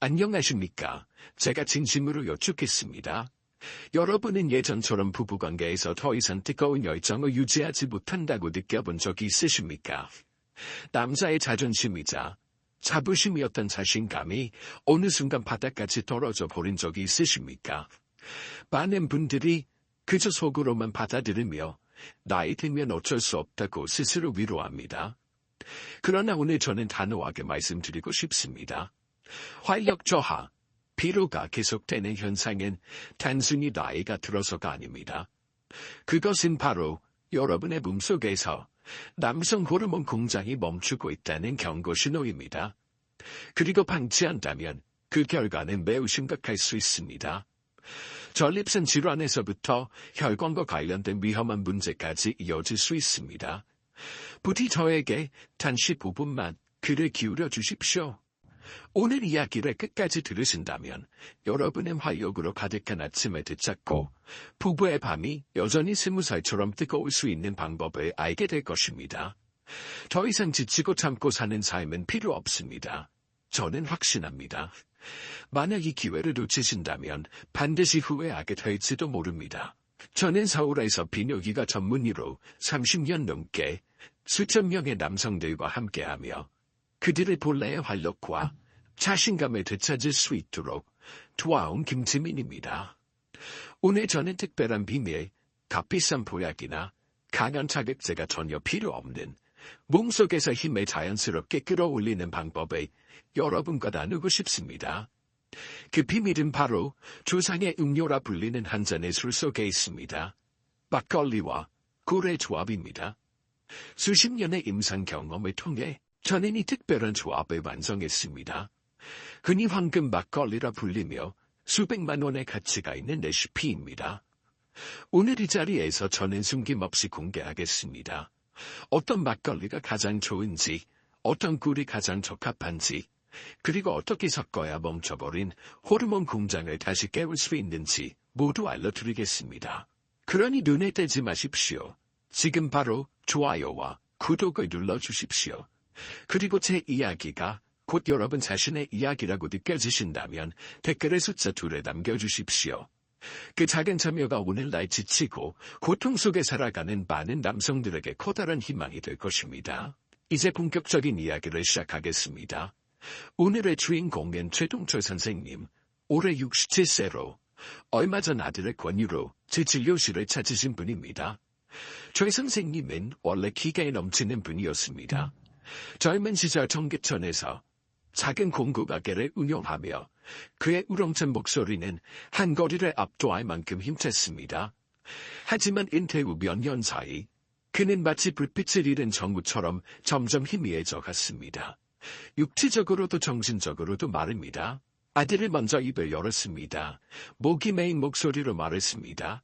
안녕하십니까. 제가 진심으로 여쭙겠습니다. 여러분은 예전처럼 부부관계에서 더 이상 뜨거운 열정을 유지하지 못한다고 느껴본 적이 있으십니까? 남자의 자존심이자 자부심이었던 자신감이 어느 순간 바닥까지 떨어져 버린 적이 있으십니까? 많은 분들이 그저 속으로만 받아들이며 나이 들면 어쩔 수 없다고 스스로 위로합니다. 그러나 오늘 저는 단호하게 말씀드리고 싶습니다. 활력 저하, 피로가 계속되는 현상은 단순히 나이가 들어서가 아닙니다. 그것은 바로 여러분의 몸속에서 남성 호르몬 공장이 멈추고 있다는 경고 신호입니다. 그리고 방치한다면 그 결과는 매우 심각할 수 있습니다. 전립선 질환에서부터 혈관과 관련된 위험한 문제까지 이어질 수 있습니다. 부디 저에게 단 15분만 귀를 기울여 주십시오. 오늘 이야기를 끝까지 들으신다면 여러분의 활력으로 가득한 아침을 되찾고 부부의 밤이 여전히 20살처럼 뜨거울 수 있는 방법을 알게 될 것입니다. 더 이상 지치고 참고 사는 삶은 필요 없습니다. 저는 확신합니다. 만약 이 기회를 놓치신다면 반드시 후회하게 될지도 모릅니다. 저는 서울에서 비뇨기과 전문의로 30년 넘게 수천 명의 남성들과 함께하며 그들의 본래의 활력과 자신감을 되찾을 수 있도록 도와온 김지민입니다. 오늘 저는 특별한 비밀, 값비싼 보약이나 강한 자극제가 전혀 필요 없는 몸속에서 힘을 자연스럽게 끌어올리는 방법을 여러분과 나누고 싶습니다. 그 비밀은 바로 조상의 음료라 불리는 한 잔의 술 속에 있습니다. 막걸리와 꿀의 조합입니다. 수십 년의 임상 경험을 통해 저는 이 특별한 조합을 완성했습니다. 흔히 황금 막걸리라 불리며 수백만 원의 가치가 있는 레시피입니다. 오늘 이 자리에서 저는 숨김없이 공개하겠습니다. 어떤 막걸리가 가장 좋은지, 어떤 꿀이 가장 적합한지, 그리고 어떻게 섞어야 멈춰버린 호르몬 공장을 다시 깨울 수 있는지 모두 알려드리겠습니다. 그러니 눈에 떼지 마십시오. 지금 바로 좋아요와 구독을 눌러주십시오. 그리고 제 이야기가 곧 여러분 자신의 이야기라고 느껴지신다면 댓글에 숫자 2를 남겨주십시오. 그 작은 참여가 오늘날 지치고 고통 속에 살아가는 많은 남성들에게 커다란 희망이 될 것입니다. 이제 본격적인 이야기를 시작하겠습니다. 오늘의 주인공은 최동철 선생님, 올해 67세로 얼마 전 아들의 권유로 제 진료실을 찾으신 분입니다. 최 선생님은 원래 기가에 넘치는 분이었습니다. 젊은 시절 청계천에서 작은 공구 가게를 운영하며 그의 우렁찬 목소리는 한 거리를 압도할 만큼 힘찼습니다. 하지만 은퇴 후 몇 년 사이 그는 마치 불빛을 잃은 정우처럼 점점 희미해져 갔습니다. 육체적으로도 정신적으로도 말입니다. 아들을 먼저 입을 열었습니다. 목이 메인 목소리로 말했습니다.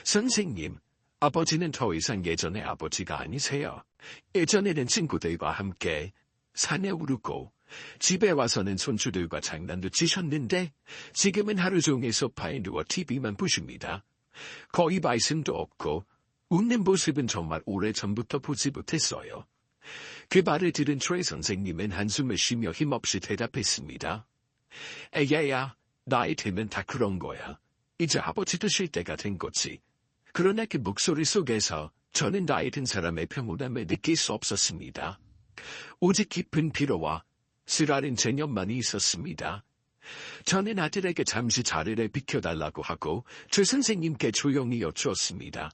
선생님, 아버지는 더 이상 예전의 아버지가 아니세요. 예전에는 친구들과 함께 산에 오르고 집에 와서는 손주들과 장난도 치셨는데 지금은 하루 종일 소파에 누워 TV만 보십니다. 거의 말씀도 없고 웃는 모습은 정말 오래전부터 보지 못했어요. 그 말을 들은 최 선생님은 한숨을 쉬며 힘없이 대답했습니다. 에야야, 나이 들면 다 그런 거야. 이제 아버지도 쉴 때가 된 거지. 그러나 그 목소리 속에서 저는 나이 든 사람의 평온함을 느낄 수 없었습니다. 오직 깊은 피로와 쓰라린 체념만이 있었습니다. 저는 아들에게 잠시 자리를 비켜달라고 하고 최 선생님께 조용히 여쭈었습니다.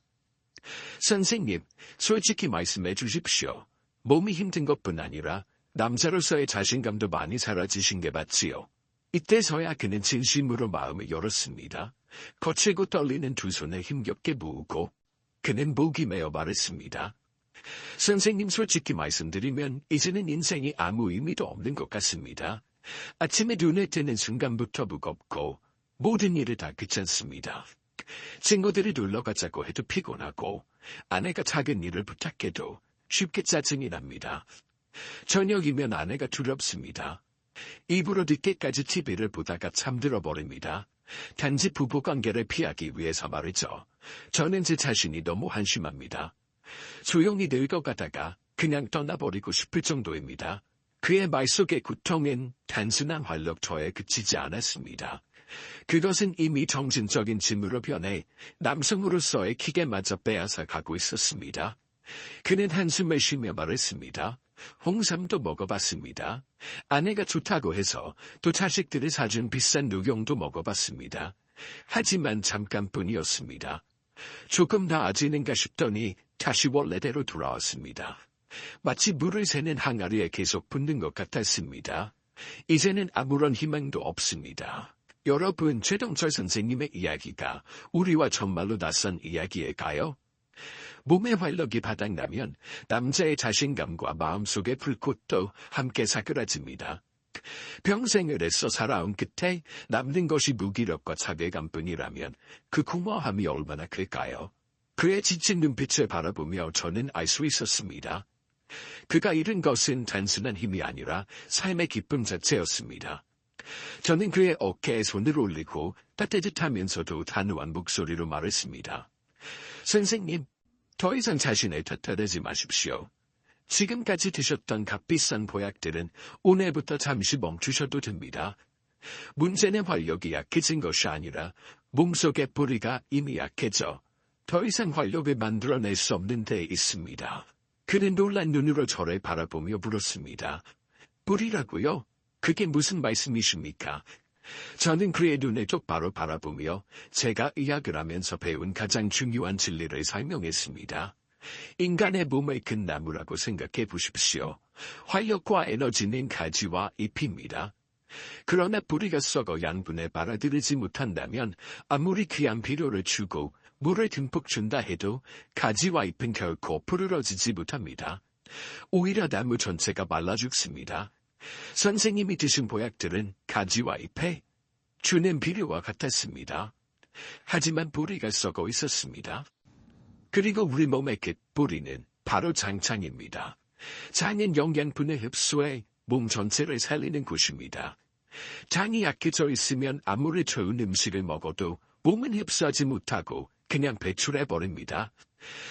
선생님, 솔직히 말씀해 주십시오. 몸이 힘든 것뿐 아니라 남자로서의 자신감도 많이 사라지신 게 맞지요. 이때서야 그는 진심으로 마음을 열었습니다. 거칠고 떨리는 두 손을 힘겹게 모으고 그는 목이 메어 말했습니다. 선생님, 솔직히 말씀드리면 이제는 인생이 아무 의미도 없는 것 같습니다. 아침에 눈에 뜨는 순간부터 무겁고 모든 일을 다 귀찮습니다. 친구들이 놀러 가자고 해도 피곤하고 아내가 작은 일을 부탁해도 쉽게 짜증이 납니다. 저녁이면 아내가 두렵습니다. 입으로 늦게까지 TV를 보다가 잠들어 버립니다. 단지 부부관계를 피하기 위해서 말이죠. 저는 제 자신이 너무 한심합니다. 조용히 늙어가다가 그냥 떠나버리고 싶을 정도입니다. 그의 말 속의 고통은 단순한 활력터에 그치지 않았습니다. 그것은 이미 정신적인 짐으로 변해 남성으로서의 킥에 맞아 빼앗아 가고 있었습니다. 그는 한숨을 쉬며 말했습니다. 홍삼도 먹어봤습니다. 아내가 좋다고 해서 또 자식들이 사준 비싼 녹용도 먹어봤습니다. 하지만 잠깐뿐이었습니다. 조금 나아지는가 싶더니 다시 원래대로 돌아왔습니다. 마치 물을 새는 항아리에 계속 붓는 것 같았습니다. 이제는 아무런 희망도 없습니다. 여러분, 최동철 선생님의 이야기가 우리와 정말로 낯선 이야기일까요? 몸의 활력이 바닥나면 남자의 자신감과 마음속의 불꽃도 함께 사그라집니다. 평생을 애써 살아온 끝에 남는 것이 무기력과 자괴감뿐이라면 그 공허함이 얼마나 클까요? 그의 지친 눈빛을 바라보며 저는 알 수 있었습니다. 그가 잃은 것은 단순한 힘이 아니라 삶의 기쁨 자체였습니다. 저는 그의 어깨에 손을 올리고 따뜻하면서도 단호한 목소리로 말했습니다. 선생님, 더 이상 자신을 탓하지 마십시오. 지금까지 드셨던 값비싼 보약들은 오늘부터 잠시 멈추셔도 됩니다. 문제는 활력이 약해진 것이 아니라 몸속의 뿌리가 이미 약해져 더 이상 활력을 만들어낼 수 없는 데 있습니다. 그는 놀란 눈으로 저를 바라보며 물었습니다. 뿌리라고요? 그게 무슨 말씀이십니까? 저는 그의 눈을 똑바로 바라보며 제가 의학을 하면서 배운 가장 중요한 진리를 설명했습니다. 인간의 몸을 큰 나무라고 생각해 보십시오. 활력과 에너지는 가지와 잎입니다. 그러나 뿌리가 썩어 양분을 빨아들이지 못한다면 아무리 귀한 비료를 주고 물을 듬뿍 준다 해도 가지와 잎은 결코 푸르러지지 못합니다. 오히려 나무 전체가 말라 죽습니다. 선생님이 드신 보약들은 가지와 잎에 주는 비료와 같았습니다. 하지만 뿌리가 썩어 있었습니다. 그리고 우리 몸의 그 뿌리는 바로 장창입니다. 장은 영양분을 흡수해 몸 전체를 살리는 곳입니다. 장이 약해져 있으면 아무리 좋은 음식을 먹어도 몸은 흡수하지 못하고 그냥 배출해버립니다.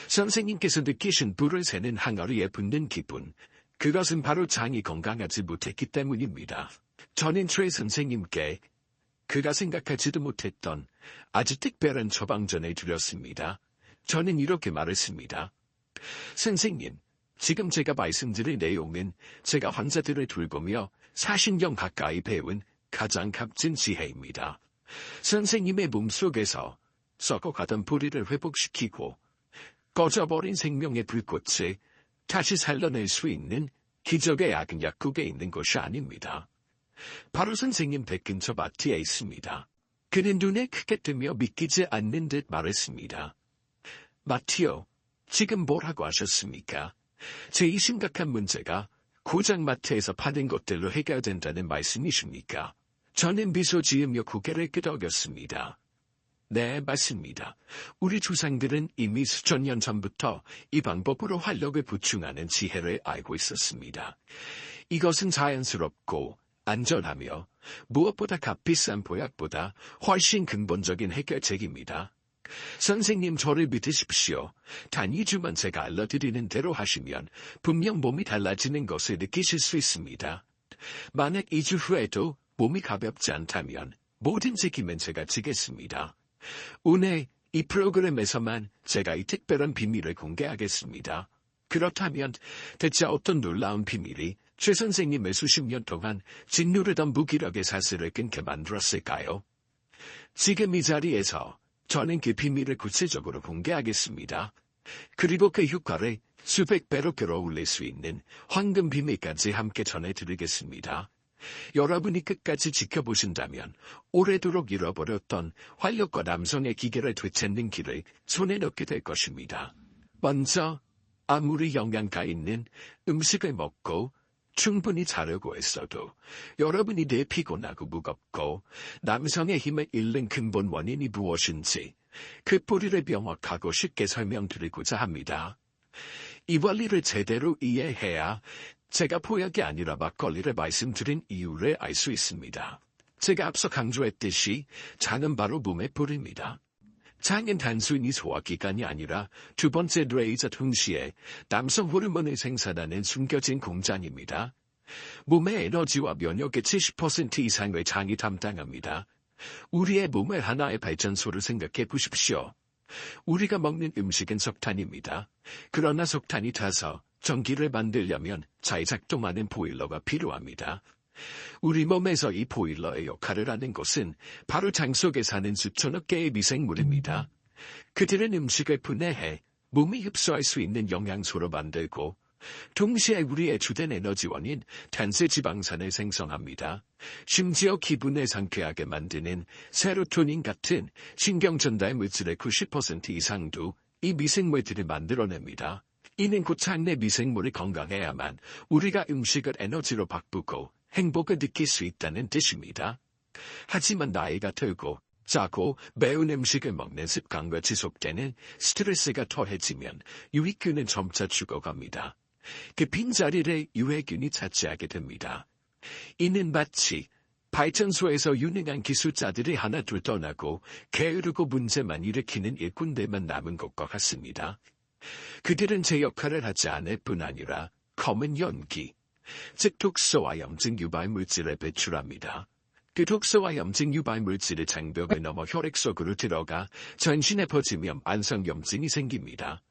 선생님께서 느끼신 불을 새는 항아리에 붓는 기분, 그것은 바로 장이 건강하지 못했기 때문입니다. 저는 최 선생님께 그가 생각하지도 못했던 아주 특별한 처방전을 드렸습니다. 저는 이렇게 말했습니다. 선생님, 지금 제가 말씀드릴 내용은 제가 환자들을 돌보며 40년 가까이 배운 가장 값진 지혜입니다. 선생님의 몸속에서 썩어가던 뿌리를 회복시키고 꺼져버린 생명의 불꽃을 다시 살려낼 수 있는 기적의 약은 약국에 있는 것이 아닙니다. 바로 선생님 댁 근처 마트에 있습니다. 그는 눈에 크게 뜨며 믿기지 않는 듯 말했습니다. 마티오, 지금 뭐라고 하셨습니까? 제 이 심각한 문제가 고작 마트에서 파는 것들로 해결된다는 말씀이십니까? 저는 미소 지으며 고개를 끄덕였습니다. 네, 맞습니다. 우리 조상들은 이미 수천 년 전부터 이 방법으로 활력을 보충하는 지혜를 알고 있었습니다. 이것은 자연스럽고 안전하며 무엇보다 값비싼 보약보다 훨씬 근본적인 해결책입니다. 선생님, 저를 믿으십시오. 단 2주만 제가 알려드리는 대로 하시면 분명 몸이 달라지는 것을 느끼실 수 있습니다. 만약 2주 후에도 몸이 가볍지 않다면 모든 책임은 제가 지겠습니다. 오늘 이 프로그램에서만 제가 이 특별한 비밀을 공개하겠습니다. 그렇다면 대체 어떤 놀라운 비밀이 최 선생님의 수십 년 동안 짓누르던 무기력의 사슬을 끊게 만들었을까요? 지금 이 자리에서 저는 그 비밀을 구체적으로 공개하겠습니다. 그리고 그 효과를 수백 배로 끌어올릴 수 있는 황금 비밀까지 함께 전해드리겠습니다. 여러분이 끝까지 지켜보신다면 오래도록 잃어버렸던 활력과 남성의 기계를 되찾는 길을 손에 넣게 될 것입니다. 먼저 아무리 영양가 있는 음식을 먹고 충분히 자려고 했어도 여러분이 늘 피곤하고 무겁고 남성의 힘을 잃는 근본 원인이 무엇인지 그 뿌리를 명확하고 쉽게 설명드리고자 합니다. 이 원리를 제대로 이해해야 제가 보약이 아니라 막걸리를 말씀드린 이유를 알 수 있습니다. 제가 앞서 강조했듯이 장은 바로 몸의 뿌리입니다. 장은 단순히 소화기관이 아니라 두 번째 뇌이자 동시에 남성 호르몬을 생산하는 숨겨진 공장입니다. 몸의 에너지와 면역의 70% 이상의 장이 담당합니다. 우리의 몸을 하나의 발전소를 생각해 보십시오. 우리가 먹는 음식은 석탄입니다. 그러나 석탄이 타서 전기를 만들려면 잘 작동하는 보일러가 필요합니다. 우리 몸에서 이 보일러의 역할을 하는 것은 바로 장 속에 사는 수천억 개의 미생물입니다. 그들은 음식을 분해해 몸이 흡수할 수 있는 영양소로 만들고 동시에 우리의 주된 에너지원인 단세지방산을 생성합니다. 심지어 기분을 상쾌하게 만드는 세로토닌 같은 신경전달 물질의 90% 이상도 이 미생물들이 만들어냅니다. 이는 곧 장내 미생물이 건강해야만 우리가 음식을 에너지로 바꾸고 행복을 느낄 수 있다는 뜻입니다. 하지만 나이가 들고 짜고 매운 음식을 먹는 습관과 지속되는 스트레스가 더해지면 유익균은 점차 죽어갑니다. 그 빈자리를 유해균이 차지하게 됩니다. 이는 마치 발전소에서 유능한 기술자들이 하나둘 떠나고 게으르고 문제만 일으키는 일꾼들만 남은 것과 같습니다. 그들은 제 역할을 하지 않을 뿐 아니라 검은 연기, 즉 독소와 염증 유발 물질을 배출합니다. 그 독소와 염증 유발 물질의 장벽을 넘어 혈액 속으로 들어가 전신에 퍼지며 만성염증이 생깁니다.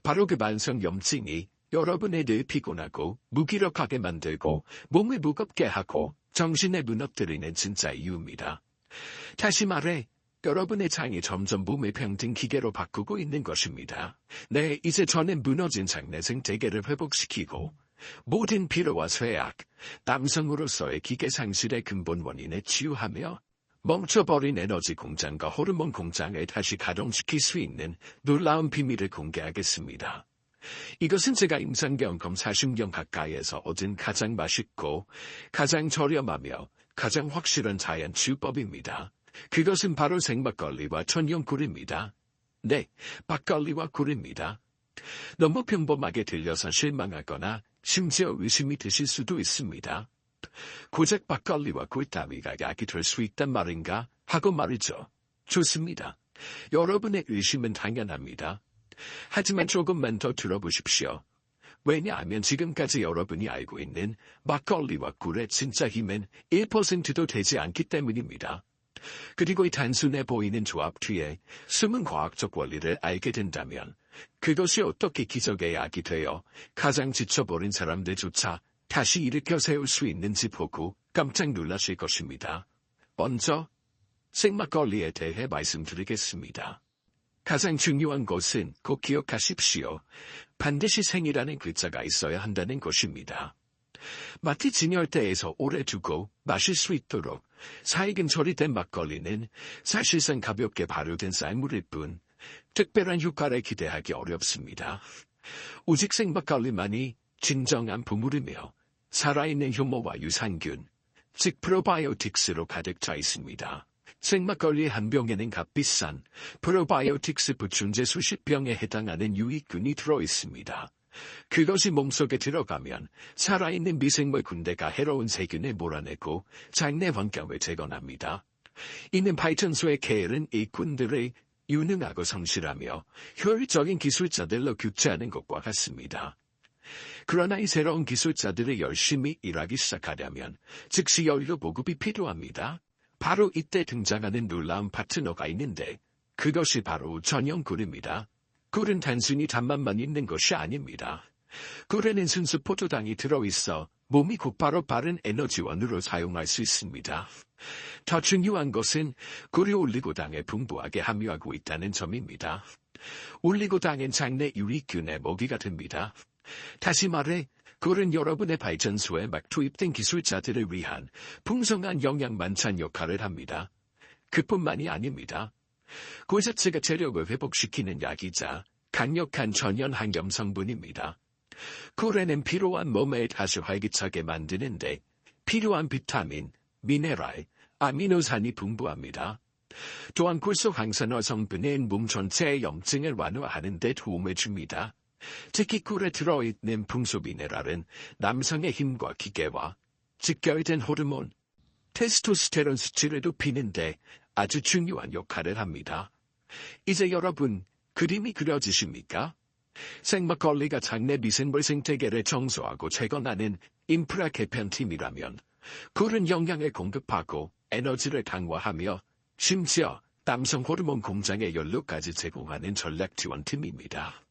바로 그 만성염증이 여러분의 늘 피곤하고 무기력하게 만들고 몸을 무겁게 하고 정신을 무너뜨리는 진짜 이유입니다. 다시 말해 여러분의 장이 점점 몸을 병든 기계로 바꾸고 있는 것입니다. 네, 이제 저는 무너진 장내 생태계를 회복시키고 모든 피로와 쇠약, 남성으로서의 기계 상실의 근본 원인에 치유하며 멈춰버린 에너지 공장과 호르몬 공장을 다시 가동시킬 수 있는 놀라운 비밀을 공개하겠습니다. 이것은 제가 임상경험 40년 가까이에서 얻은 가장 맛있고 가장 저렴하며 가장 확실한 자연 치유법입니다. 그것은 바로 생막걸리와 천연꿀입니다. 네, 막걸리와 꿀입니다. 너무 평범하게 들려서 실망하거나 심지어 의심이 드실 수도 있습니다. 고작 막걸리와 꿀 따위가 약이 될 수 있단 말인가 하고 말이죠. 좋습니다. 여러분의 의심은 당연합니다. 하지만 조금만 더 들어보십시오. 왜냐하면 지금까지 여러분이 알고 있는 막걸리와 꿀의 진짜 힘은 1%도 되지 않기 때문입니다. 그리고 이 단순해 보이는 조합 뒤에 숨은 과학적 원리를 알게 된다면 그것이 어떻게 기적의 약이 되어 가장 지쳐버린 사람들조차 다시 일으켜 세울 수 있는지 보고 깜짝 놀라실 것입니다. 먼저 생막걸리에 대해 말씀드리겠습니다. 가장 중요한 것은 꼭 기억하십시오. 반드시 생이라는 글자가 있어야 한다는 것입니다. 마티 진열대에서 오래 두고 마실 수 있도록 사익은 처리된 막걸리는 사실상 가볍게 발효된 쌀물일 뿐 특별한 효과를 기대하기 어렵습니다. 오직 생막걸리만이 진정한 보물이며 살아있는 효모와 유산균, 즉 프로바이오틱스로 가득 차 있습니다. 생막걸리 한 병에는 값비싼 프로바이오틱스 보충제 수십 병에 해당하는 유익균이 들어있습니다. 그것이 몸속에 들어가면 살아있는 미생물 군대가 해로운 세균을 몰아내고 장내 환경을 재건합니다. 이는 발전소의 게으른 일꾼들을 유능하고 성실하며 효율적인 기술자들로 교체하는 것과 같습니다. 그러나 이 새로운 기술자들이 열심히 일하기 시작하려면 즉시 연료 보급이 필요합니다. 바로 이때 등장하는 놀라운 파트너가 있는데 그것이 바로 전연꿀입니다. 꿀은 단순히 단맛만 있는 것이 아닙니다. 꿀에는 순수 포도당이 들어있어 몸이 곧바로 빠른 에너지원으로 사용할 수 있습니다. 더 중요한 것은 꿀이 올리고당에 풍부하게 함유하고 있다는 점입니다. 올리고당은 장내 유익균의 먹이가 됩니다. 다시 말해 꿀은 여러분의 발전소에 막 투입된 기술자들을 위한 풍성한 영양 만찬 역할을 합니다. 그뿐만이 아닙니다. 꿀 자체가 체력을 회복시키는 약이자 강력한 전연 항염 성분입니다. 꿀에는 피로한 몸을 다시 활기차게 만드는데 필요한 비타민, 미네랄, 아미노산이 풍부합니다. 또한 꿀 속 항산화 성분은 몸 전체의 염증을 완화하는 데 도움을 줍니다. 특히 꿀에 들어있는 풍소미네랄은 남성의 힘과 기계와 직결된 호르몬, 테스토스테론 수치를 높이는데 아주 중요한 역할을 합니다. 이제 여러분, 그림이 그려지십니까? 생막걸리가 장내 미생물 생태계를 청소하고 재건하는 인프라 개편팀이라면 꿀은 영양을 공급하고 에너지를 강화하며 심지어 남성 호르몬 공장의 연료까지 제공하는 전략 지원팀입니다.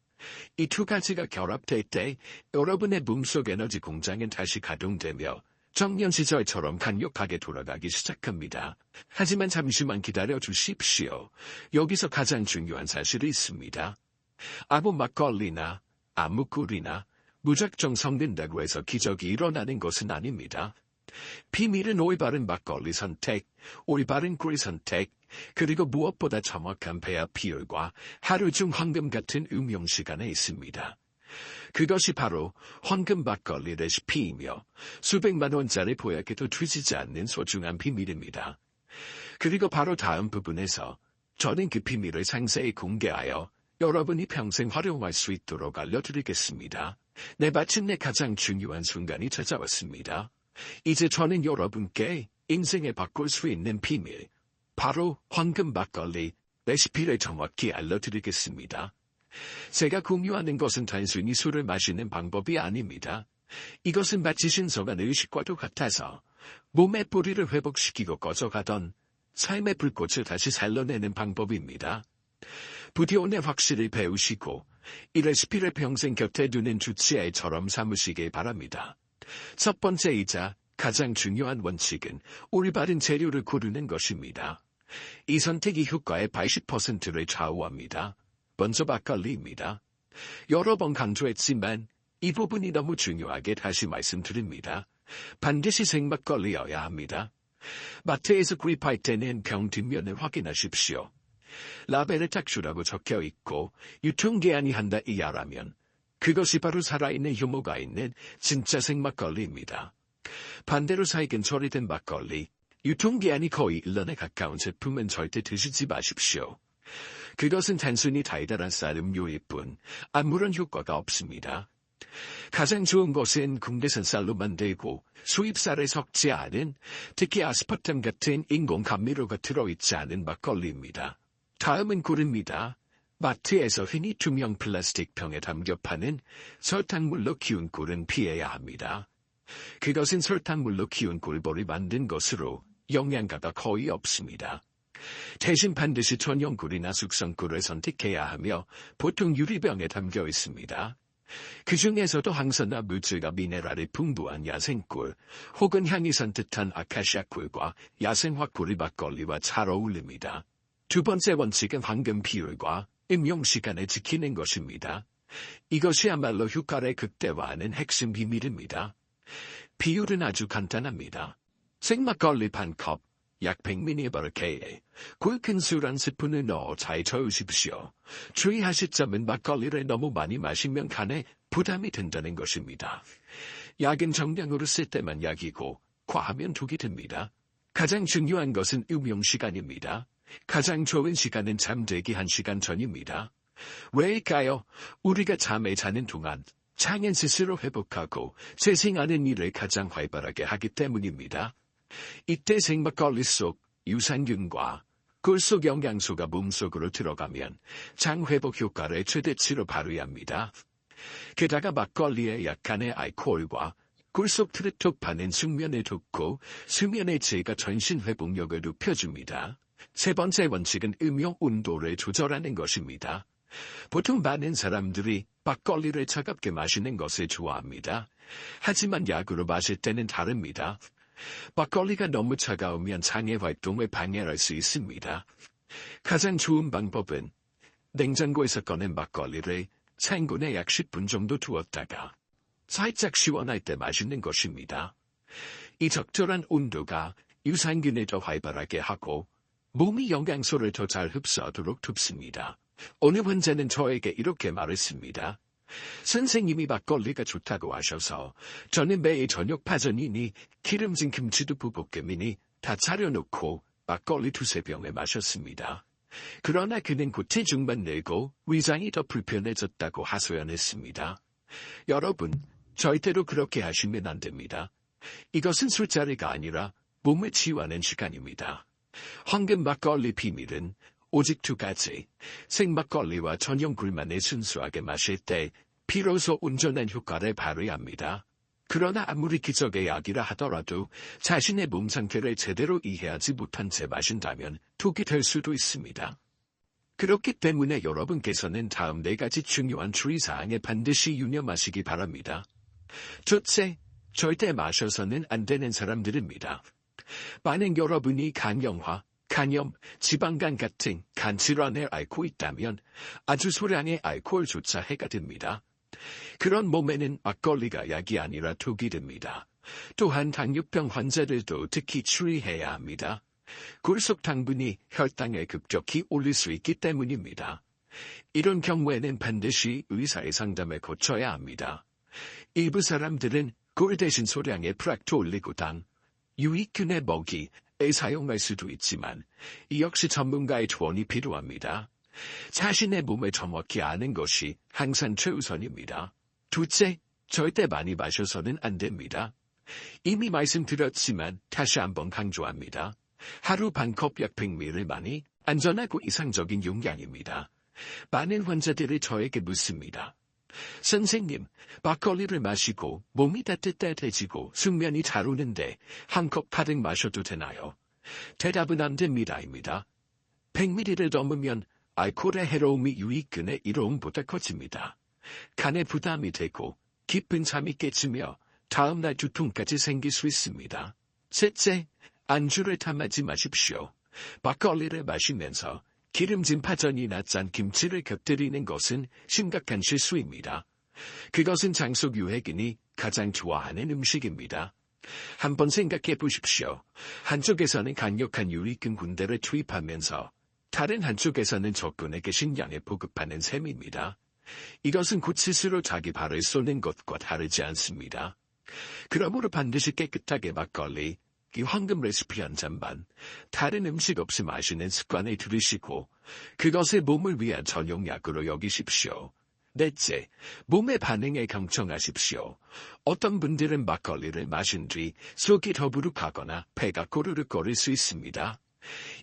이 두 가지가 결합될 때 여러분의 몸속 에너지 공장은 다시 가동되며 청년 시절처럼 강력하게 돌아가기 시작합니다. 하지만 잠시만 기다려 주십시오. 여기서 가장 중요한 사실이 있습니다. 아무 막걸리나 아무 꿀이나 무작정 섞는다고 해서 기적이 일어나는 것은 아닙니다. 비밀은 올바른 막걸리 선택, 올바른 꿀 선택, 그리고 무엇보다 정확한 배합 비율과 하루 중 황금 같은 음용 시간에 있습니다. 그것이 바로 황금 막걸리 레시피이며 수백만 원짜리 보약에도 뒤지지 않는 소중한 비밀입니다. 그리고 바로 다음 부분에서 저는 그 비밀을 상세히 공개하여 여러분이 평생 활용할 수 있도록 알려드리겠습니다. 네, 마침내 가장 중요한 순간이 찾아왔습니다. 이제 저는 여러분께 인생을 바꿀 수 있는 비밀, 바로 황금 막걸리 레시피를 정확히 알려드리겠습니다. 제가 공유하는 것은 단순히 술을 마시는 방법이 아닙니다. 이것은 마치 신성한 의식과도 같아서 몸의 뿌리를 회복시키고 꺼져가던 삶의 불꽃을 다시 살려내는 방법입니다. 부디 오늘 확실히 배우시고 이 레시피를 평생 곁에 두는 주치의처럼 삼으시길 바랍니다. 첫 번째이자 가장 중요한 원칙은 올바른 재료를 고르는 것입니다. 이 선택이 효과의 80%를 좌우합니다. 먼저 막걸리입니다. 여러 번 강조했지만 이 부분이 너무 중요하게 다시 말씀드립니다. 반드시 생막걸리여야 합니다. 마트에서 구입할 때는 병 뒷면을 확인하십시오. 라벨에 탁주라고 적혀 있고 유통기한이 한 달 이하라면 그것이 바로 살아있는 효모가 있는 진짜 생막걸리입니다. 반대로 살균 처리된 막걸리, 유통기한이 거의 1년에 가까운 제품은 절대 드시지 마십시오. 그것은 단순히 달달한 쌀 음료일 뿐 아무런 효과가 없습니다. 가장 좋은 것은 국내산 쌀로 만들고 수입쌀을 섞지 않은, 특히 아스파탐 같은 인공 감미료가 들어있지 않은 막걸리입니다. 다음은 꿀입니다. 마트에서 흔히 투명 플라스틱 병에 담겨 파는 설탕물로 키운 꿀은 피해야 합니다. 그것은 설탕물로 키운 꿀벌이 만든 것으로 영양가가 거의 없습니다. 대신 반드시 천연꿀이나 숙성꿀을 선택해야 하며 보통 유리병에 담겨 있습니다. 그 중에서도 항산화 물질과 미네랄이 풍부한 야생꿀 혹은 향이 산뜻한 아카시아 꿀과 야생화 꿀이 막걸리와 잘 어울립니다. 두 번째 원칙은 황금 비율과 음용 시간을 지키는 것입니다. 이것이야말로 효과를 극대화하는 핵심 비밀입니다. 비율은 아주 간단합니다. 생막걸리 반컵, 약 100ml에 꿀 큰 술 한 스푼을 넣어 잘 저으십시오. 주의하실 점은 막걸리를 너무 많이 마시면 간에 부담이 된다는 것입니다. 약은 정량으로 쓸 때만 약이고 과하면 독이 됩니다. 가장 중요한 것은 음용 시간입니다. 가장 좋은 시간은 잠들기 1시간 전입니다. 왜일까요? 우리가 잠에 자는 동안 장은 스스로 회복하고 재생하는 일을 가장 활발하게 하기 때문입니다. 이때 생막걸리 속 유산균과 꿀 속 영양소가 몸속으로 들어가면 장 회복 효과를 최대치로 발휘합니다. 게다가 막걸리의 약간의 알코올과 꿀 속 트립토판은 숙면을 돕고 수면의 질과 전신 회복력을 높여줍니다. 세 번째 원칙은 음용 온도를 조절하는 것입니다. 보통 많은 사람들이 막걸리를 차갑게 마시는 것을 좋아합니다. 하지만 약으로 마실 때는 다릅니다. 막걸리가 너무 차가우면 장의 활동을 방해할 수 있습니다. 가장 좋은 방법은 냉장고에서 꺼낸 막걸리를 창고에 약 10분 정도 두었다가 살짝 시원할 때 마시는 것입니다. 이 적절한 온도가 유산균을 더 활발하게 하고 몸이 영양소를 더 잘 흡수하도록 돕습니다. 어느 환자는 저에게 이렇게 말했습니다. 선생님이 막걸리가 좋다고 하셔서 저는 매일 저녁 파전이니 기름진 김치도 부볶음이니 다 차려놓고 막걸리 2~3병을 마셨습니다. 그러나 그는 곧 체중만 늘고 위장이 더 불편해졌다고 하소연했습니다. 여러분, 절대로 그렇게 하시면 안 됩니다. 이것은 술자리가 아니라 몸을 치유하는 시간입니다. 황금 막걸리 비밀은 오직 두 가지, 생막걸리와 전용 굴만을 순수하게 마실 때 비로소 온전한 효과를 발휘합니다. 그러나 아무리 기적의 약이라 하더라도 자신의 몸 상태를 제대로 이해하지 못한 채 마신다면 독이 될 수도 있습니다. 그렇기 때문에 여러분께서는 다음 4가지 중요한 주의사항에 반드시 유념하시기 바랍니다. 첫째, 절대 마셔서는 안 되는 사람들입니다. 만약 여러분이 간염화, 간염, 지방간 같은 간질환을 앓고 있다면 아주 소량의 알코올조차 해가 됩니다. 그런 몸에는 막걸리가 약이 아니라 독이 됩니다. 또한 당뇨병 환자들도 특히 주의해야 합니다. 굴속 당분이 혈당을 급격히 올릴 수 있기 때문입니다. 이런 경우에는 반드시 의사의 상담을 거쳐야 합니다. 일부 사람들은 꿀 대신 소량의 프락토올리고당, 유익균의 먹이에 사용할 수도 있지만 이 역시 전문가의 조언이 필요합니다. 자신의 몸을 정확히 아는 것이 항상 최우선입니다. 둘째, 절대 많이 마셔서는 안 됩니다. 이미 말씀드렸지만 다시 한번 강조합니다. 하루 반 컵 약 100ml를 많이 안전하고 이상적인 용량입니다. 많은 환자들이 저에게 묻습니다. 선생님, 막걸리를 마시고 몸이 따뜻해지고 숙면이 잘 오는데 한 컵 가득 마셔도 되나요? 대답은 안 됩니다입니다. 100ml를 넘으면 알코올의 해로움이 유익균의 이로움보다 커집니다. 간에 부담이 되고 깊은 잠이 깨지며 다음날 두통까지 생길 수 있습니다. 셋째, 안주를 탐하지 마십시오. 막걸리를 마시면서 기름진 파전이나 짠 김치를 곁들이는 것은 심각한 실수입니다. 그것은 장속 유해균이 가장 좋아하는 음식입니다. 한번 생각해 보십시오. 한쪽에서는 강력한 유익균 군대를 투입하면서 다른 한쪽에서는 적군에게 식량을 보급하는 셈입니다. 이것은 곧 스스로 자기 발을 쏘는 것과 다르지 않습니다. 그러므로 반드시 깨끗하게 막걸리, 이 황금 레시피 한 잔만 다른 음식 없이 마시는 습관을 들이시고 그것을 몸을 위한 전용약으로 여기십시오. 넷째, 몸의 반응에 경청하십시오. 어떤 분들은 막걸리를 마신 뒤 속이 더부룩하거나 배가 꼬르륵거릴 수 있습니다.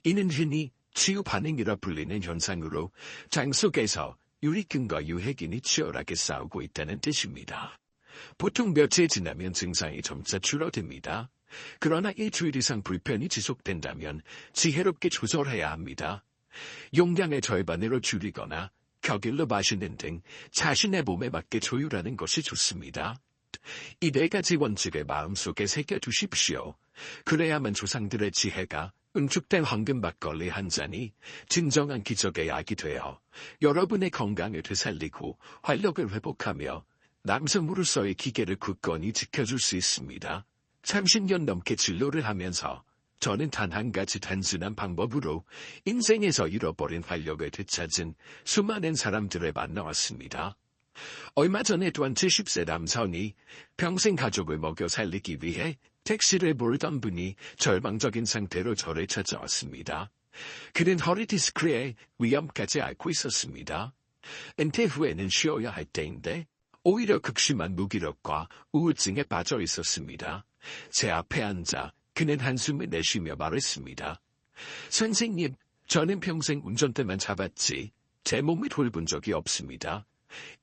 이는 흔히 치유 반응이라 불리는 현상으로 장 속에서 유익균과 유해균이 치열하게 싸우고 있다는 뜻입니다. 보통 며칠 지나면 증상이 점차 줄어듭니다. 그러나 일주일 이상 불편이 지속된다면 지혜롭게 조절해야 합니다. 용량의 절반으로 줄이거나 격일로 마시는 등 자신의 몸에 맞게 조율하는 것이 좋습니다. 이 4가지 원칙을 마음속에 새겨두십시오. 그래야만 조상들의 지혜가 응축된 황금 막걸리 한 잔이 진정한 기적의 약이 되어 여러분의 건강을 되살리고 활력을 회복하며 남성으로서의 기계를 굳건히 지켜줄 수 있습니다. 30년 넘게 진료를 하면서 저는 단 한 가지 단순한 방법으로 인생에서 잃어버린 활력을 되찾은 수많은 사람들을 만나왔습니다. 얼마 전에 또한 70세 남성이 평생 가족을 먹여 살리기 위해 택시를 몰던 분이 절망적인 상태로 저를 찾아왔습니다. 그는 허리 디스크의 위험까지 앓고 있었습니다. 은퇴 후에는 쉬어야 할 때인데 오히려 극심한 무기력과 우울증에 빠져 있었습니다. 제 앞에 앉아 그는 한숨을 내쉬며 말했습니다. 선생님, 저는 평생 운전대만 잡았지 제 몸을 돌본 적이 없습니다.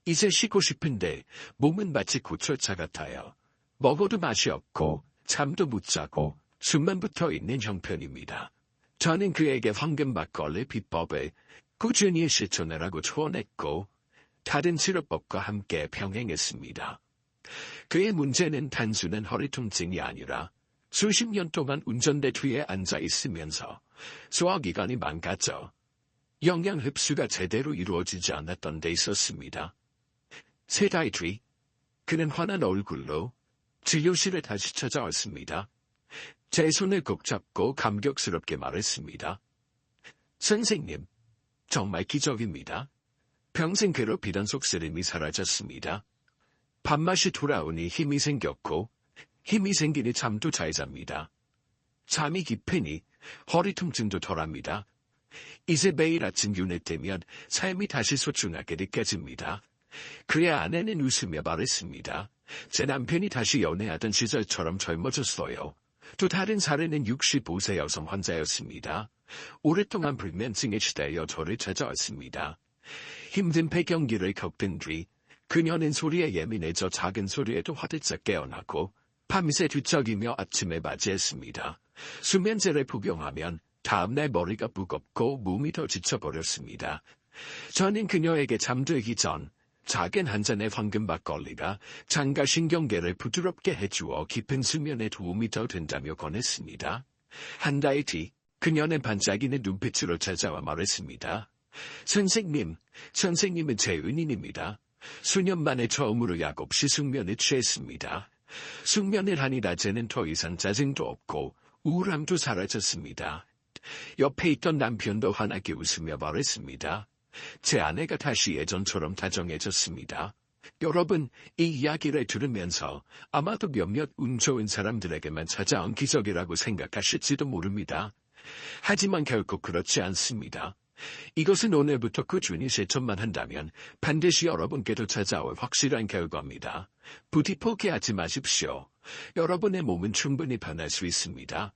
이제 쉬고 싶은데 몸은 마치 고철차 같아요. 먹어도 맛이 없고 잠도 못 자고 숨만 붙어 있는 형편입니다. 저는 그에게 황금 막걸리 비법을 꾸준히 실천하라고 조언했고 다른 치료법과 함께 병행했습니다. 그의 문제는 단순한 허리 통증이 아니라 수십 년 동안 운전대 뒤에 앉아 있으면서 소화기관이 망가져 영양 흡수가 제대로 이루어지지 않았던 데 있었습니다. 3달 뒤 그는 환한 얼굴로 진료실에 다시 찾아왔습니다. 제 손을 꼭 잡고 감격스럽게 말했습니다. 선생님, 정말 기적입니다. 평생 괴롭히던 속쓰림이 사라졌습니다. 밥맛이 돌아오니 힘이 생겼고 힘이 생기니 잠도 잘 잡니다. 잠이 깊으니 허리 통증도 덜합니다. 이제 매일 아침 눈을 뜨면 삶이 다시 소중하게 느껴집니다. 그의 아내는 웃으며 말했습니다. 제 남편이 다시 연애하던 시절처럼 젊어졌어요. 또 다른 사례는 65세 여성 환자였습니다. 오랫동안 불면증에 시달려 저를 찾아왔습니다. 힘든 폐경기를 겪은 뒤 그녀는 소리에 예민해져 작은 소리에도 화들짝 깨어나고 밤새 뒤척이며 아침에 맞이했습니다. 수면제를 복용하면 다음날 머리가 무겁고 몸이 더 지쳐버렸습니다. 저는 그녀에게 잠들기 전 작은 한 잔의 황금 막걸리가 장가신경계를 부드럽게 해주어 깊은 수면에 도움이 더 된다며 권했습니다. 한 달 뒤 그녀는 반짝이는 눈빛으로 찾아와 말했습니다. 선생님은 제 은인입니다. 수년 만에 처음으로 약 없이 숙면에 취했습니다. 숙면을 하니 낮에는 더 이상 짜증도 없고 우울함도 사라졌습니다. 옆에 있던 남편도 환하게 웃으며 말했습니다. 제 아내가 다시 예전처럼 다정해졌습니다. 여러분, 이 이야기를 들으면서 아마도 몇몇 운 좋은 사람들에게만 찾아온 기적이라고 생각하실지도 모릅니다. 하지만 결코 그렇지 않습니다. 이것은 오늘부터 꾸준히 실천만 한다면 반드시 여러분께도 찾아올 확실한 결과입니다. 부디 포기하지 마십시오. 여러분의 몸은 충분히 변할 수 있습니다.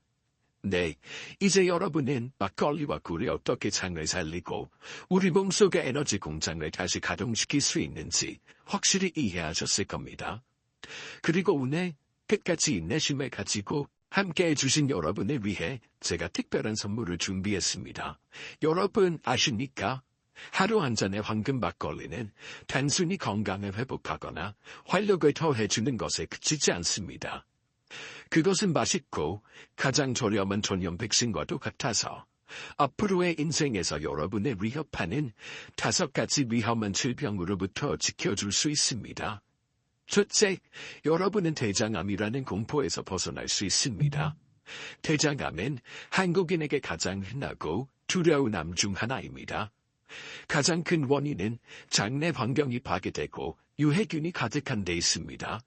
네, 이제 여러분은 막걸리와 꿀이 어떻게 장을 살리고 우리 몸속의 에너지 공장을 다시 가동시킬 수 있는지 확실히 이해하셨을 겁니다. 오늘 오늘 끝까지 인내심을 가지고 함께 해주신 여러분을 위해 제가 특별한 선물을 준비했습니다. 여러분 아십니까? 하루 한 잔의 황금 막걸리는 단순히 건강을 회복하거나 활력을 더해주는 것에 그치지 않습니다. 그것은 맛있고 가장 저렴한 전염 백신과도 같아서 앞으로의 인생에서 여러분을 위협하는 5가지 위험한 질병으로부터 지켜줄 수 있습니다. 첫째, 여러분은 대장암이라는 공포에서 벗어날 수 있습니다. 대장암은 한국인에게 가장 흔하고 두려운 암 중 하나입니다. 가장 큰 원인은 장내 환경이 파괴되고 유해균이 가득한 데 있습니다.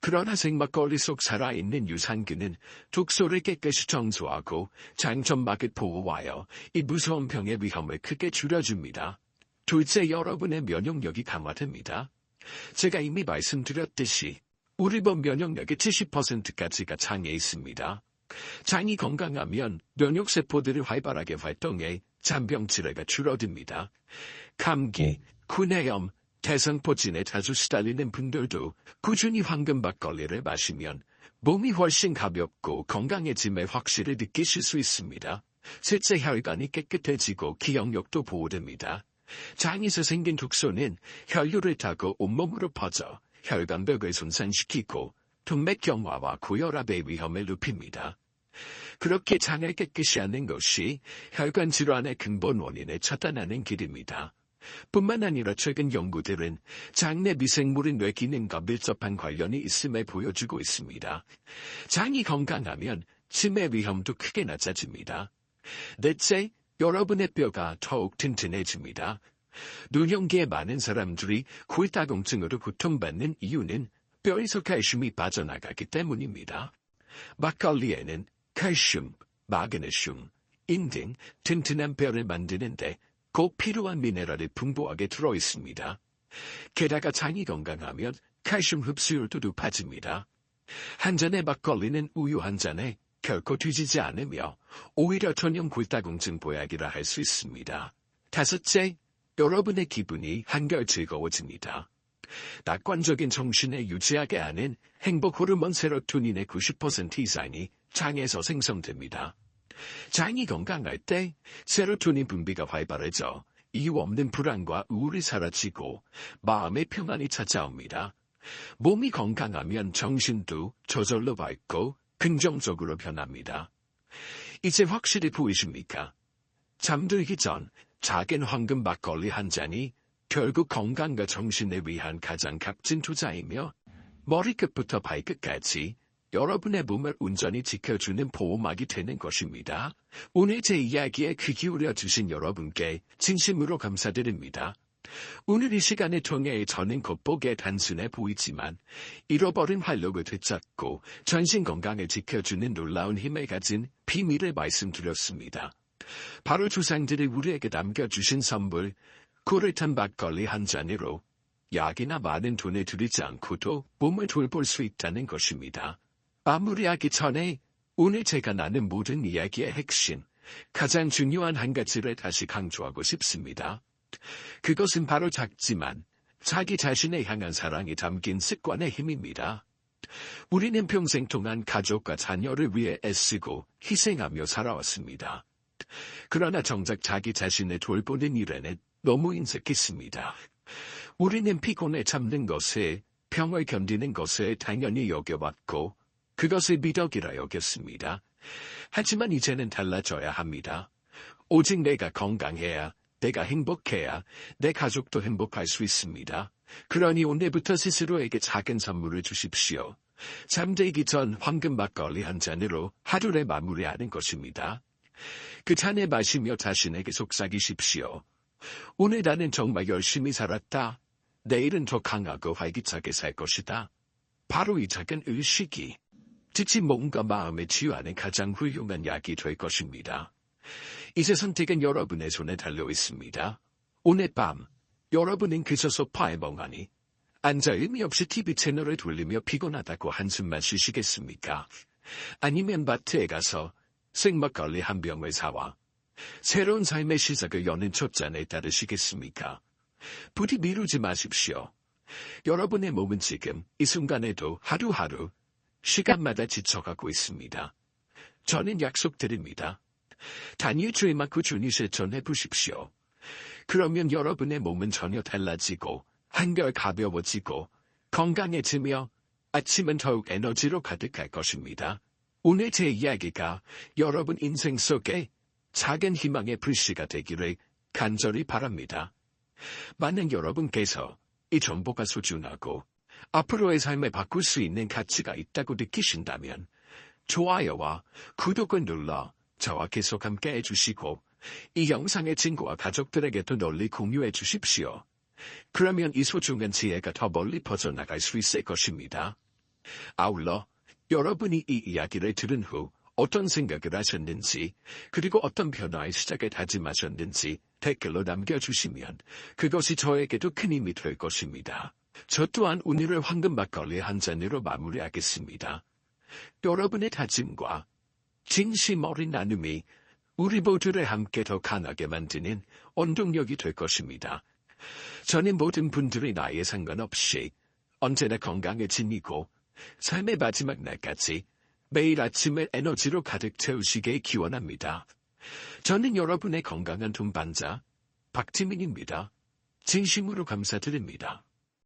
그러나 생막걸리 속 살아있는 유산균은 독소를 깨끗이 청소하고 장점막을 보호하여 이 무서운 병의 위험을 크게 줄여줍니다. 둘째, 여러분의 면역력이 강화됩니다. 제가 이미 말씀드렸듯이 우리 몸 면역력의 70%까지가 장에 있습니다. 장이 건강하면 면역세포들이 활발하게 활동해 잔병 치레가 줄어듭니다. 감기, 구내염, 대상포진에 자주 시달리는 분들도 꾸준히 황금 막걸리를 마시면 몸이 훨씬 가볍고 건강해짐을 확실히 느끼실 수 있습니다. 셋째, 혈관이 깨끗해지고 기억력도 보호됩니다. 장에서 생긴 독소는 혈류를 타고 온몸으로 퍼져 혈관벽을 손상시키고 동맥경화와 고혈압의 위험을 높입니다. 그렇게 장을 깨끗이 하는 것이 혈관 질환의 근본 원인을 차단하는 길입니다. 뿐만 아니라 최근 연구들은 장내 미생물인 뇌 기능과 밀접한 관련이 있음을 보여주고 있습니다. 장이 건강하면 치매 위험도 크게 낮아집니다. 넷째, 여러분의 뼈가 더욱 튼튼해집니다. 노년기에 많은 사람들이 골다공증으로 고통받는 이유는 뼈에서 칼슘이 빠져나가기 때문입니다. 막걸리에는 칼슘, 마그네슘, 인 등 튼튼한 뼈를 만드는데 꼭 필요한 미네랄이 풍부하게 들어있습니다. 게다가 장이 건강하면 칼슘 흡수율도 높아집니다. 한 잔의 막걸리는 우유 한 잔에 결코 뒤지지 않으며 오히려 전용 골다공증 보약이라 할 수 있습니다. 다섯째, 여러분의 기분이 한결 즐거워집니다. 낙관적인 정신을 유지하게 하는 행복 호르몬 세로토닌의 90% 이상이 장에서 생성됩니다. 장이 건강할 때 세로토닌 분비가 활발해져 이유 없는 불안과 우울이 사라지고 마음의 평안이 찾아옵니다. 몸이 건강하면 정신도 저절로 밝고 긍정적으로 변합니다. 이제 확실히 보이십니까? 잠들기 전 작은 황금 막걸리 한 잔이 결국 건강과 정신을 위한 가장 값진 투자이며 머리끝부터 발끝까지 여러분의 몸을 온전히 지켜주는 보호막이 되는 것입니다. 오늘 제 이야기에 귀 기울여 주신 여러분께 진심으로 감사드립니다. 오늘 이 시간을 통해 저는 겉보기에 단순해 보이지만 잃어버린 활력을 되찾고 전신 건강을 지켜주는 놀라운 힘을 가진 비밀을 말씀드렸습니다. 바로 조상들이 우리에게 남겨주신 선물, 꿀을 탄 막걸리 한 잔으로 약이나 많은 돈을 들이지 않고도 몸을 돌볼 수 있다는 것입니다. 마무리하기 전에 오늘 제가 나눈 모든 이야기의 핵심, 가장 중요한 한 가지를 다시 강조하고 싶습니다. 그것은 바로 작지만 자기 자신을 향한 사랑이 담긴 습관의 힘입니다. 우리는 평생 동안 가족과 자녀를 위해 애쓰고 희생하며 살아왔습니다. 그러나 정작 자기 자신을 돌보는 일에는 너무 인색했습니다. 우리는 피곤에 참는 것을, 병을 견디는 것을 당연히 여겨왔고 그것을 미덕이라 여겼습니다. 하지만 이제는 달라져야 합니다. 오직 내가 건강해야, 내가 행복해야 내 가족도 행복할 수 있습니다. 그러니 오늘부터 스스로에게 작은 선물을 주십시오. 잠들기 전 황금 막걸리 한 잔으로 하루를 마무리하는 것입니다. 그 잔을 마시며 자신에게 속삭이십시오. 오늘 나는 정말 열심히 살았다. 내일은 더 강하고 활기차게 살 것이다. 바로 이 작은 의식이 즉시 몸과 마음을 치유하는 가장 훌륭한 약이 될 것입니다. 이제 선택은 여러분의 손에 달려 있습니다. 오늘 밤 여러분은 그저 소파에 멍하니 앉아 의미 없이 TV 채널을 돌리며 피곤하다고 한숨만 쉬시겠습니까? 아니면 마트에 가서 생막걸리 한 병을 사와 새로운 삶의 시작을 여는 첫 잔에 따르시겠습니까? 부디 미루지 마십시오. 여러분의 몸은 지금 이 순간에도 하루하루 시간마다 지쳐가고 있습니다. 저는 약속드립니다. 단 일주일만 꾸준히 실천해 보십시오. 그러면 여러분의 몸은 전혀 달라지고 한결 가벼워지고 건강해지며 아침은 더욱 에너지로 가득할 것입니다. 오늘 제 이야기가 여러분 인생 속에 작은 희망의 불씨가 되기를 간절히 바랍니다. 만약 여러분께서 이 정보가 소중하고 앞으로의 삶을 바꿀 수 있는 가치가 있다고 느끼신다면 좋아요와 구독을 눌러 저와 계속 함께 해주시고 이 영상의 친구와 가족들에게도 널리 공유해 주십시오. 그러면 이 소중한 지혜가 더 멀리 퍼져나갈 수 있을 것입니다. 아울러 여러분이 이 이야기를 들은 후 어떤 생각을 하셨는지 그리고 어떤 변화의 시작을 다짐하셨는지 댓글로 남겨주시면 그것이 저에게도 큰 힘이 될 것입니다. 저 또한 오늘을 황금 막걸리 한 잔으로 마무리하겠습니다. 여러분의 다짐과 진심 어린 나눔이 우리 모두를 함께 더 강하게 만드는 원동력이 될 것입니다. 저는 모든 분들이 나이에 상관없이 언제나 건강을 지니고 삶의 마지막 날까지 매일 아침을 에너지로 가득 채우시길 기원합니다. 저는 여러분의 건강한 동반자 박지민입니다. 진심으로 감사드립니다.